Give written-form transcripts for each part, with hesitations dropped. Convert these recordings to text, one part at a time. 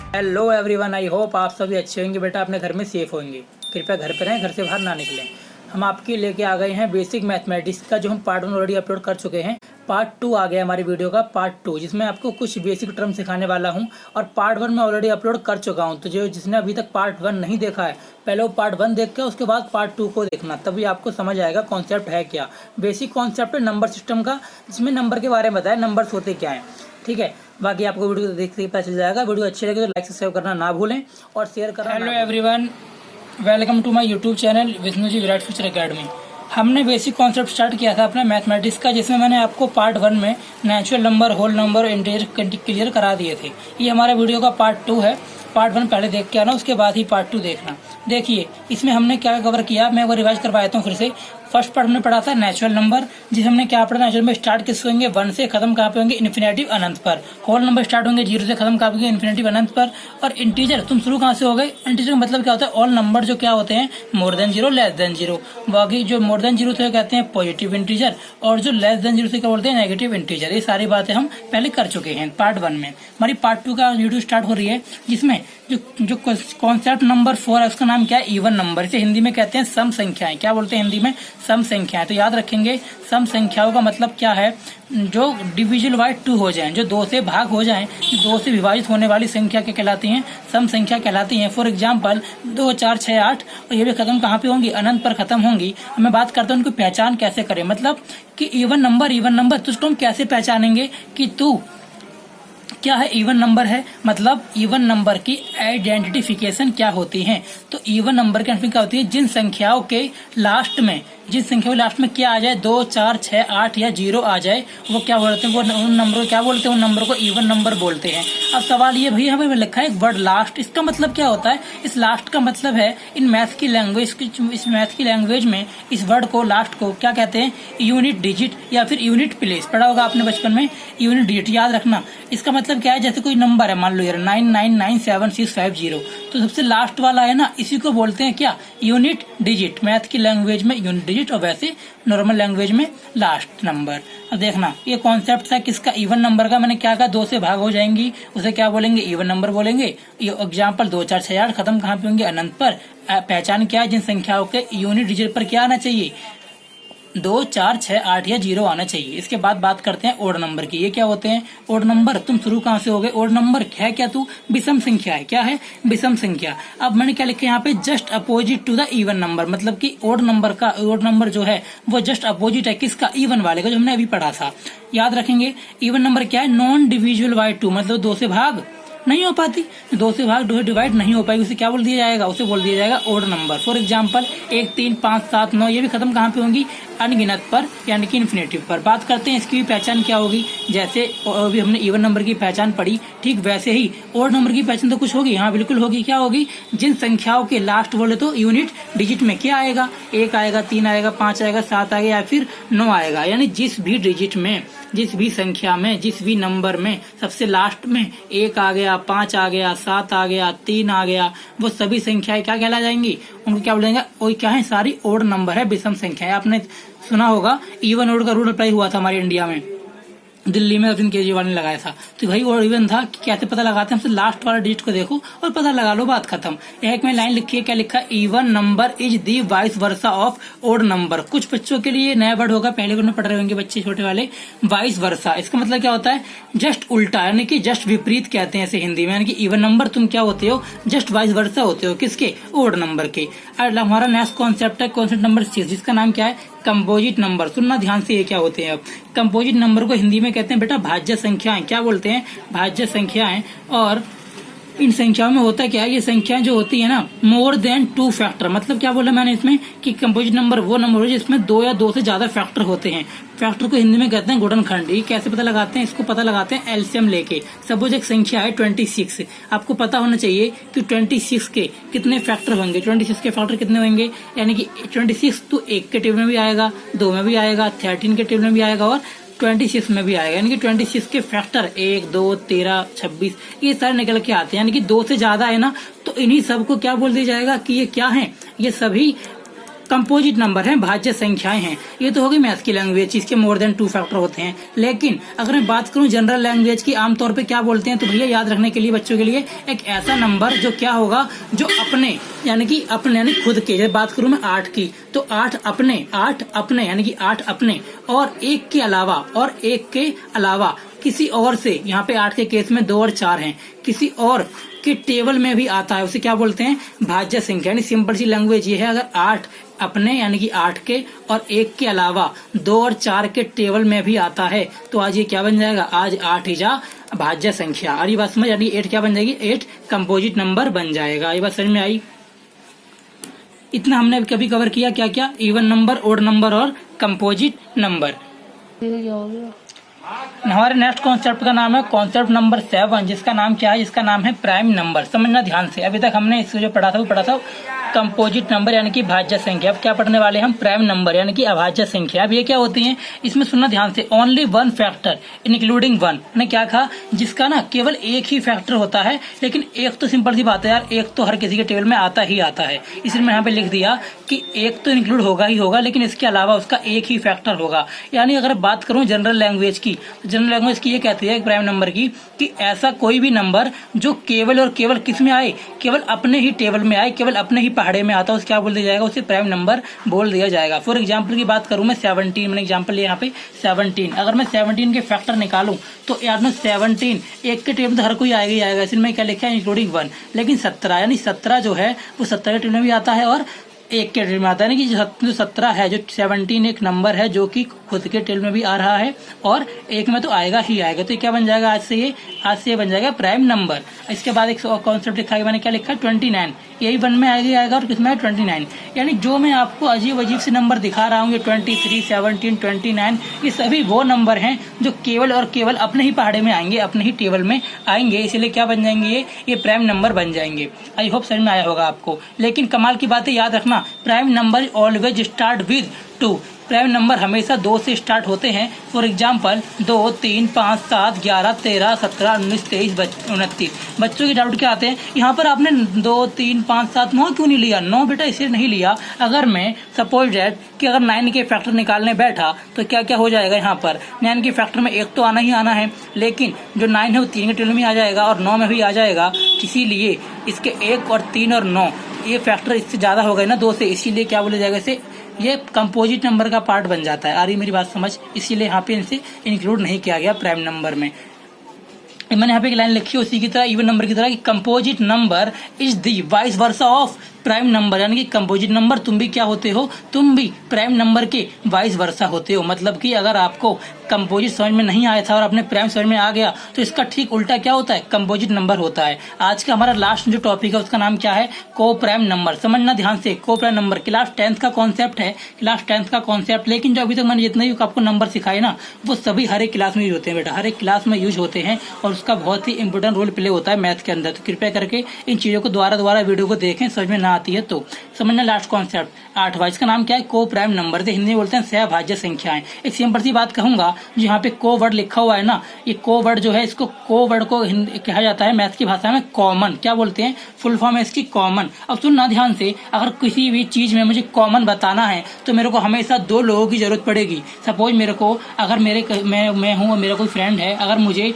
Hello everyone, I hope आप सभी अच्छे होंगे। बेटा अपने घर में सेफ होंगे। कृपया घर पर रहें, घर से बाहर ना निकलें। हम आपके लेके आ गए हैं बेसिक मैथमेटिक्स का, जो हम पार्ट 1 ऑलरेडी अपलोड कर चुके हैं। पार्ट 2 आ गया हमारी वीडियो का, पार्ट 2, जिसमें आपको कुछ बेसिक टर्म सिखाने वाला हूं। और पार्ट 1 में ऑलरेडी अपलोड कर चुका हूं, तो जो जिसने अभी तक पार्ट 1 नहीं देखा है, पहले वो पार्ट 1 देख के उसके बाद पार्ट 2 को देखना, तभी आपको समझ आएगा कॉन्सेप्ट है क्या। बेसिक कॉन्सेप्ट है नंबर सिस्टम का, जिसमें नंबर के बारे में बताया, नंबर्स होते क्या हैं। ठीक है, बाकी आपको वीडियो देखते ही पता चल जाएगा। वीडियो अच्छी लगे तो लाइक सब्सक्राइब करना ना भूलें और शेयर करना। Hello everyone, welcome to my YouTube channel Vishnu ji Virat future academy. हमने बेसिक कॉन्सेप्ट स्टार्ट किया था अपना मैथमेटिक्स का, जिसमें मैंने आपको पार्ट 1 में नेचुरल नंबर, होल नंबर और इंटीजर क्लियर करा दिए थे। ये हमारा वीडियो का पार्ट 2 है। पार्ट 1 पहले देख के आना, उसके बाद ही पार्ट 2 देखना। देखिए इसमें हमने क्या कवर किया, मैं वो रिवाइज करवा देता हूँ फिर से। फर्स्ट पार्ट हमने पढ़ा था नेचुरल नंबर, जिस हमने क्या पढ़ा, नेचुरल में स्टार्ट किससे होंगे, 1 से, खत्म कहाँ पे होंगे, इन्फिनेटिव अनंत पर। होल नंबर स्टार्ट होंगे 0 से, खत्म कहाँ पे होंगे, इन्फिनेटिव अनंत पर। और इंटीजर तुम शुरू कहाँ से हो गए, इंटीजर का मतलब क्या होता है, ऑल नंबर जो क्या होते हैं, मोर देन 0, लेस देन 0। बाकी जो मोर देन 0 से कहते हैं पॉजिटिव इंटीजर, और जो लेस देन 0 से क्या बोलते हैं, नेगेटिव इंटीजर। ये सारी बातें हम पहले कर चुके हैं पार्ट 1 में। हमारी पार्ट 2 का वीडियो स्टार्ट हो रही है, जिसमें जो कॉन्सेप्ट नंबर 4 है, उसका नाम क्या है, इवन नंबर। इसे हिंदी में कहते हैं सम संख्याएं। क्या बोलते हैं हिंदी में, सम संख्याएं। तो याद रखेंगे, सम संख्याओं का मतलब क्या है, जो डिविजिबल बाय 2 हो जाएं, जो 2 से भाग हो जाएं, 2 से विभाजित होने वाली संख्या क्या कहलाती हैं, सम संख्या कहलाती हैं। फॉर एग्जांपल 2, 4, 6, 8, और ये भी खत्म कहाँ पे होंगी, अनंत पर खत्म होंगी। हमें बात करते हैं उनको पहचान कैसे करें, मतलब कि इवन नंबर तो उसको हम कैसे पहचानेंगे कि तू क्या है, इवन नंबर है। मतलब इवन नंबर की आइडेंटिफिकेशन क्या होती है, तो इवन नंबर की आइडेंटिफिकेशन क्या होती है, जिन संख्याओं के लास्ट में क्या आ जाए, 2, 4, 6, 8 या 0 आ जाए, वो क्या बोलते हैं, वो उन नंबर को क्या बोलते हैं, उन नंबर को इवन नंबर बोलते हैं। अब सवाल ये भैया हमें लिखा है एक वर्ड लास्ट, इसका मतलब क्या होता है, इस लास्ट का मतलब है इन मैथ की लैंग्वेज में इस वर्ड को, लास्ट को क्या कहते हैं, यूनिट डिजिट या फिर यूनिट प्लेस। पढ़ा होगा आपने बचपन में, यूनिट डिजिट याद रखना। इसका मतलब क्या है, जैसे कोई नंबर है, मान लो यार 999760, तो सबसे लास्ट वाला है ना, इसी को बोलते हैं क्या, यूनिट डिजिट। मैथ की लैंग्वेज में यूनिट डिजिट, और वैसे नॉर्मल लैंग्वेज में लास्ट नंबर। अब देखना, ये कॉन्सेप्ट था किसका, इवन नंबर का। मैंने क्या कहा, 2 से भाग हो जाएंगी, उसे क्या बोलेंगे, इवन नंबर बोलेंगे। ये एग्जाम्पल 2, 4, 6, 8 खत्म कहाँ पे होंगे, अनंत पर। पहचान क्या है, जिन संख्याओं के यूनिट डिजिट पर क्या आना चाहिए, 2, 4, 6, 8 या 0 आना चाहिए। इसके बाद बात करते हैं ओड नंबर की। ये क्या होते हैं ओड नंबर, तुम शुरू कहाँ से हो गए, ओड नंबर है क्या, तू विषम संख्या है। क्या है, विषम संख्या। अब मैंने क्या लिखा यहाँ पे, just opposite to the even number, मतलब कि ओड नंबर जो है वो जस्ट अपोजिट है किसका, इवन वाले का, जो हमने अभी पढ़ा था। याद रखेंगे, इवन नंबर क्या है, नॉन डिविजिबल बाय 2, मतलब 2 से भाग नहीं हो पाती, 2 से भाग 2 से डिवाइड नहीं हो पाएगी, उसे क्या बोल दिया जाएगा, उसे बोल दिया जाएगा ओड नंबर। फॉर एग्जांपल 1, 3, 5, 7, 9, ये भी खत्म कहाँ पे होंगी, अनगिनत पर, यानी कि इन्फिनेटिव पर। बात करते हैं इसकी भी पहचान क्या होगी। जैसे अभी हमने इवन नंबर की पहचान पढ़ी, ठीक वैसे ही ओड नंबर की पहचान तो कुछ होगी, हाँ बिल्कुल होगी। क्या होगी, जिन संख्याओं के लास्ट बोले तो यूनिट डिजिट में क्या आएगा, 1 आएगा, 3 आएगा, 5 आएगा, 7 आएगा या फिर 9 आएगा। यानी जिस भी डिजिट में, जिस भी संख्या में, जिस भी नंबर में सबसे लास्ट में 1 आ गया, 5 आ गया, 7 आ गया, 3 आ गया, वो सभी संख्याएं क्या कहला जाएंगी, उनको क्या बोलेंगे, वो क्या है, सारी ओड नंबर है, विषम संख्या है। आपने सुना होगा इवन ओड का रूल अप्लाई हुआ था हमारे इंडिया में, दिल्ली में अरविंद केजरीवाल ने लगाया था। तो भाई और इवन था कि कैसे पता लगाते हैं, हमसे लास्ट वाला डिजिट को देखो और पता लगा लो, बात खत्म। एक में लाइन लिखी है, क्या लिखा है, even number is the vice versa of odd number. कुछ बच्चों के लिए नया वर्ड होगा, पहले वर्ड में पढ़ रहे होंगे बच्चे छोटे वाले, वाइस वर्सा। इसका मतलब क्या होता है, जस्ट उल्टा, यानी कि जस्ट विपरीत कहते हैं इसे हिंदी में। यानी कि इवन नंबर तुम क्या होते हो, जस्ट वाइस वर्सा होते हो, किसके, ओड नंबर के। और हमारा नेक्स्ट कॉन्सेप्ट है कॉन्सेप्ट नंबर 6, जिसका नाम क्या है, कंपोजिट नंबर। सुनना ध्यान से, ये क्या होते हैं। अब कंपोजिट नंबर को हिंदी में कहते हैं बेटा भाज्य संख्याएं। क्या बोलते हैं, भाज्य संख्याएं। और इन संख्याओं में होता क्या है, ये संख्याएं जो होती है ना, मोर देन 2 फैक्टर। मतलब क्या बोला मैंने इसमें, कि कंपोजिट नंबर वो नंबर है जिसमें 2 या 2 से ज्यादा फैक्टर होते हैं। फैक्टर को हिंदी में कहते हैं गुणनखंड। ये कैसे पता लगाते हैं, इसको पता लगाते हैं एलसीएम लेके। सपोज एक संख्या है 26, आपको पता होना चाहिए कि 26 के कितने फैक्टर होंगे, 26 के फैक्टर कितने होंगे। यानी कि 26 तो 1 के टेबल में भी आएगा, 2 में भी आएगा, 13 के टेबल में भी आएगा और 26 में भी आएगा। यानी कि 26 के फैक्टर 1, 2, 13, 26 ये सारे निकल के आते हैं। यानी कि 2 से ज्यादा है ना, तो इन्हीं सबको क्या बोल दिया जाएगा कि ये क्या है, ये सभी कंपोजिट नंबर हैं, भाज्य संख्याएं हैं। ये तो होगी मैथ्स की लैंग्वेज, इसके मोर देन 2 फैक्टर होते हैं। लेकिन अगर मैं बात करूं जनरल लैंग्वेज की, आमतौर पे क्या बोलते हैं, तो भैया याद रखने के लिए बच्चों के लिए एक ऐसा नंबर जो क्या होगा, जो अपने यानी खुद के, जब बात करूं मैं 8 की, तो 8 अपने यानी कि 8 अपने और 1 के अलावा किसी और से, यहाँ पे 8 के केस में 2 और 4 हैं, किसी और के टेबल में भी आता है, उसे क्या बोलते हैं, भाज्य संख्या। यानी सिंपल सी लैंग्वेज ये है, अगर 8 अपने यानी कि 8 के और 1 के अलावा 2 और 4 के टेबल में भी आता है, तो आज ये क्या बन जाएगा, आज 8 इजा भाज्य संख्या। और ये बात समझ, यानी 8 क्या बन जाएगी, 8 कंपोजिट नंबर बन जाएगा। ये बात समझ में आई। इतना हमने कभी कवर किया, क्या क्या, इवन नंबर, ओड नंबर और कंपोजिट नंबर। हमारे नेक्स्ट कॉन्सेप्ट का नाम है कॉन्सेप्ट नंबर 7, जिसका नाम क्या है, जिसका नाम है प्राइम नंबर। समझना ध्यान से, अभी तक हमने इसको जो पढ़ा था कंपोजिट नंबर यानी कि भाज्य संख्या। अब क्या पढ़ने वाले हम, प्राइम नंबर यानी कि अभाज्य संख्या। अब ये क्या होती हैं, इसमें सुनना ध्यान से, ओनली 1 फैक्टर इंक्लूडिंग 1। मैंने क्या कहा, जिसका ना केवल एक ही फैक्टर होता है, लेकिन एक तो सिंपल सी बात है यार, एक तो हर किसी के टेबल में आता ही आता है, इसलिए मैं यहाँ पे लिख दिया कि एक तो इंक्लूड होगा ही होगा, लेकिन इसके अलावा उसका एक ही फैक्टर होगा। यानी अगर बात करूं जनरल लैंग्वेज की, तो जनरल लैंग्वेज की ये कहती है प्राइम नंबर की, कि ऐसा कोई भी नंबर जो केवल और केवल किस में आए, केवल अपने ही टेबल में आए, केवल अपने ही पहाड़े में आता है, उसे क्या बोल दिया जाएगा, उसे प्राइम नंबर बोल दिया जाएगा। फॉर एग्जाम्पल की बात करूं मैं 17, मैंने एग्जाम्पल लिया यहाँ पे 17। अगर मैं 17 के फैक्टर निकालूं तो यार ना 17 एक के टेबल में तो हर कोई आएगा ही आएगा, इसलिए मैं क्या लिखा है, इंक्लूडिंग 1। लेकिन 17 यानी 17 जो है वो 17 के टेबल में भी आता है और एक के टेबल में आता है, कि जो 17 है, जो 17 एक नंबर है जो कि खुद के टेबल में भी आ रहा है और एक में तो आएगा ही आएगा। तो क्या बन जाएगा, आज से ये बन जाएगा प्राइम नंबर। इसके बाद एक कॉन्सेप्ट लिखा है, मैंने क्या लिखा है, 29। यही 1 में आएगा और किसमें है, 29। यानी जो मैं आपको अजीब से नंबर दिखा रहा हूँ, ये 23, 17, 29, ये सभी वो नंबर हैं जो केवल और केवल अपने ही पहाड़े में आएंगे, अपने ही टेबल में आएंगे, इसलिए क्या बन जाएंगे, ये प्राइम नंबर बन जाएंगे। आई होप समझ में आया होगा आपको। लेकिन कमाल की बात है, याद रखना, prime number always start with 2। Prime number हमेशा 2 से स्टार्ट होते हैं। For example 2, 3, 5, 7, 11, 13, 17, 19, 23, 29। बच्चों के डाउट क्या आते हैं, यहाँ पर आपने 2, 3, 5, 7, 9 क्यों नहीं लिया। 9 बेटा इसलिए नहीं लिया, अगर मैं सपोज डेट कि अगर 9 के फैक्टर निकालने बैठा तो क्या क्या हो जाएगा, यहाँ पर 9 के फैक्टर में एक तो आना ही आना है, लेकिन जो 9 है वो 3 के टेबल में आ जाएगा और 9 में भी आ जाएगा। इसीलिए इसके 1 और 3 और 9 ये फैक्टर इससे ज्यादा हो गए ना 2 से, इसीलिए क्या बोला जाएगा, इसे ये कंपोजिट नंबर का पार्ट बन जाता है। आ रही मेरी बात समझ, इसीलिए यहाँ पे इनसे इंक्लूड नहीं किया गया प्राइम नंबर में। मैंने यहाँ पे एक लाइन लिखी है उसी की तरह, इवन नंबर की तरह, कि composite number is the vice versa of prime number. यानी कि कंपोजिट नंबर तुम भी क्या होते हो, तुम भी प्राइम नंबर के वाइस वर्सा होते हो। मतलब कि अगर आपको कंपोजिट समझ में नहीं आया था और अपने प्राइम समझ में आ गया, तो इसका ठीक उल्टा क्या होता है, कंपोजिट नंबर होता है। आज का हमारा लास्ट जो टॉपिक है उसका नाम क्या है, को प्राइम नंबर। समझना ध्यान से, को प्राइम नंबर क्लास 10th का कॉन्सेप्ट है, क्लास 10th का कॉन्सेप्ट। लेकिन जो अभी तक मैंने जितने भी आपको नंबर सिखाए ना, वो सभी हर एक क्लास में यूज होते हैं बेटा, हर एक क्लास में यूज होते हैं और उसका बहुत ही इंपोर्टेंट रोल प्ले होता है मैथ के अंदर। तो कृपया करके इन चीजों को दोबारा वीडियो को देखें, समझ में ना आती है तो। समझना लास्ट कॉन्सेप्ट 8वां, इसका नाम क्या है, को प्राइम नंबर। हिंदी में बोलते हैं सहभाज्य संख्याएं। एक सिंपल सी बात कहूंगा, जो यहाँ पे को वर्ड लिखा हुआ है ना, ये को वर्ड जो है, इसको को वर्ड को कहा जाता है मैथ की भाषा में कॉमन। क्या बोलते हैं, फुल फॉर्म है इसकी कॉमन। अब सुनना ध्यान से, अगर किसी भी चीज में मुझे कॉमन बताना है तो मेरे को हमेशा 2 लोगों की जरूरत पड़ेगी। सपोज मेरे को, अगर मैं हूँ और मेरा कोई फ्रेंड है, अगर मुझे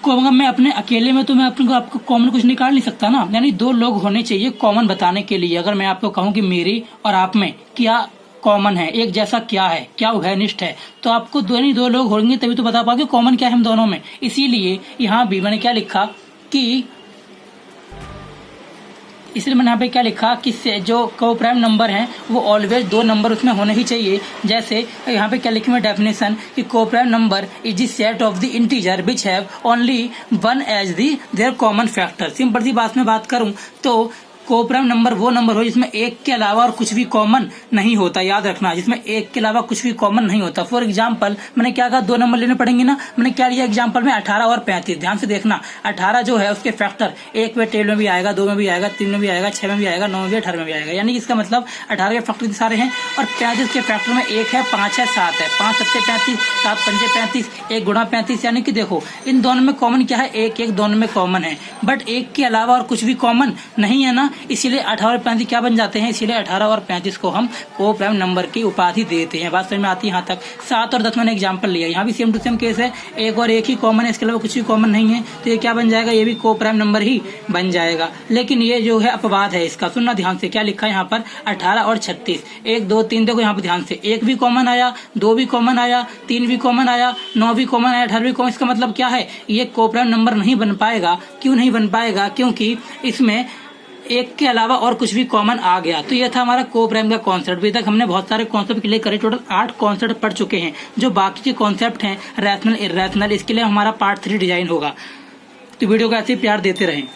अगर मैं अपने अकेले में, तो मैं आपको कॉमन कुछ निकाल नहीं सकता ना। यानी 2 लोग होने चाहिए कॉमन बताने के लिए। अगर मैं आपको कहूँ कि मेरी और आप में क्या कॉमन है, एक जैसा क्या है, क्या घनिष्ठ है, तो आपको 2 लोग होंगे तभी तो बता पाओगे कॉमन क्या है हम दोनों में। इसीलिए यहाँ भी मैंने क्या लिखा कि, इसलिए मैंने यहाँ पे क्या लिखा कि जो को प्राइम नंबर हैं वो ऑलवेज 2 नंबर उसमें होने ही चाहिए। जैसे यहाँ पे क्या लिखी मैं डेफिनेशन, कि को prime number is the set of the integer which have only 1 as their common factor. Simple सी बात में बात करूँ तो को प्राइम नंबर वो नंबर हो जिसमें 1 के अलावा और कुछ भी कॉमन नहीं होता। याद रखना, जिसमें 1 के अलावा कुछ भी कॉमन नहीं होता। फॉर एग्जाम्पल मैंने क्या कहा, 2 नंबर लेने पड़ेंगे ना। मैंने क्या लिया एग्जाम्पल में, 18 और 35। ध्यान से देखना, 18 जो है उसके फैक्टर 1 में टेबल में भी आएगा, 2 में भी आएगा, 3 में भी आएगा, 6 में भी आएगा, 9 में भी, 18 में भी आएगा। यानी इसका मतलब 18 के फैक्टर सारे हैं और 35 के फैक्टर में 1 है, 5 है, 7 है। 5 7 35, 7 5 35, 1 गुणा 35। यानी कि देखो इन दोनों में कॉमन क्या है, 1 1 दोनों में कॉमन है, बट 1 के अलावा और कुछ भी कॉमन नहीं है ना। इसीलिए 18 और 35 क्या बन जाते हैं, इसीलिए 18 और 35 को हम कोप्राइम नंबर की उपाधि देते हैं। बात समझ में आती है यहाँ तक। 7 और 10 मैंने एग्जाम्पल लिया, यहाँ भी सेम टू सेम केस है, एक और एक ही कॉमन है, इसके अलावा कुछ भी कॉमन नहीं है, तो ये क्या बन जाएगा, ये भी कोप्राइम नंबर ही बन जाएगा। लेकिन ये जो है अपवाद है इसका, सुनना ध्यान से, क्या लिखा है यहाँ पर 18 और 36, 1 2 3, देखो यहाँ पर ध्यान से, 1 भी कॉमन आया, 2 भी कॉमन आया, 3 भी कॉमन आया, 9 भी कॉमन आया, 18 भी कॉमन। इसका मतलब क्या है, ये कोप्राइम नंबर नहीं बन पाएगा। क्यों नहीं बन पाएगा, क्योंकि इसमें एक के अलावा और कुछ भी कॉमन आ गया। तो ये था हमारा कोप्राइम का कॉन्सेप्ट। अभी तक हमने बहुत सारे कॉन्सेप्ट क्लियर करे, टोटल 8 कॉन्सेप्ट पढ़ चुके हैं। जो बाकी के कॉन्सेप्ट हैं रैशनल इरैशनल, इसके लिए हमारा पार्ट 3 डिजाइन होगा। तो वीडियो को ऐसे ही प्यार देते रहें।